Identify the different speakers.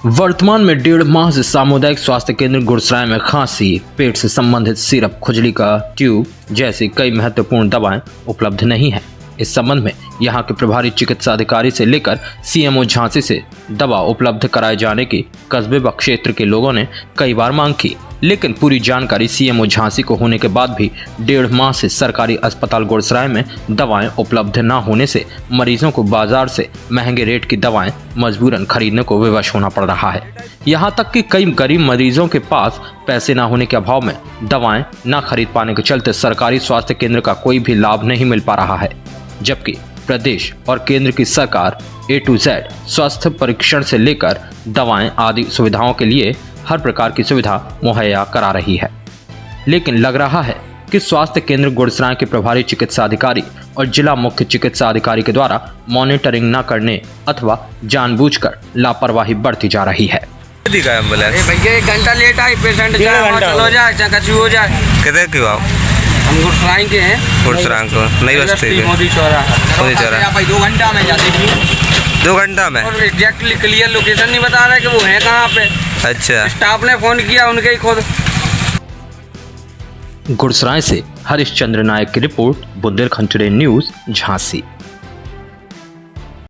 Speaker 1: वर्तमान में 1.5 माह से सामुदायिक स्वास्थ्य केंद्र गुरसराय में खांसी, पेट से संबंधित सिरप, खुजली का ट्यूब जैसी कई महत्वपूर्ण दवाएं उपलब्ध नहीं हैं। इस संबंध में यहां के प्रभारी चिकित्सा अधिकारी से लेकर सीएमओ झांसी से दवा उपलब्ध कराए जाने की कस्बे व क्षेत्र के लोगों ने कई बार मांग की, लेकिन पूरी जानकारी सीएमओ झांसी को होने के बाद भी 1.5 माह से सरकारी अस्पताल गुरसराय में दवाएं उपलब्ध न होने से मरीजों को बाजार से महंगे रेट की दवाएं मजबूरन खरीदने को विवश होना पड़ रहा है। यहाँ तक कि कई गरीब मरीजों के पास पैसे न होने के अभाव में दवाएं न खरीद पाने के चलते सरकारी स्वास्थ्य केंद्र का कोई भी लाभ नहीं मिल पा रहा है, जबकि प्रदेश और केंद्र की सरकार A to Z स्वास्थ्य परीक्षण से लेकर दवाएं आदि सुविधाओं के लिए हर प्रकार की सुविधा मुहैया करा रही है। लेकिन लग रहा है कि स्वास्थ्य केंद्र गुरसराय के प्रभारी चिकित्सा अधिकारी और जिला मुख्य चिकित्सा अधिकारी के द्वारा मॉनिटरिंग न करने अथवा जानबूझकर लापरवाही बढ़ती जा रही है।
Speaker 2: भैया
Speaker 3: 1 घंटा लेट आई, पेशेंट चलो जाए चाहे कछु हो जाए।
Speaker 2: कितने क्यों आओ?
Speaker 3: हम गुरसराय के हैं,
Speaker 2: गुरसराय को नहीं बसते
Speaker 3: मोदी चौराहा।
Speaker 2: 2 घंटा में जाते 2 घंटा में
Speaker 3: और एग्जैक्टली क्लियर लोकेशन नहीं बता रहे कि वो है कहाँ पे।
Speaker 2: अच्छा,
Speaker 3: स्टाफ ने फोन किया उनके ही खुद।
Speaker 1: गुरसराय से हरीश चंद्र नायक की report, Bundelkhand today news, Jhansi.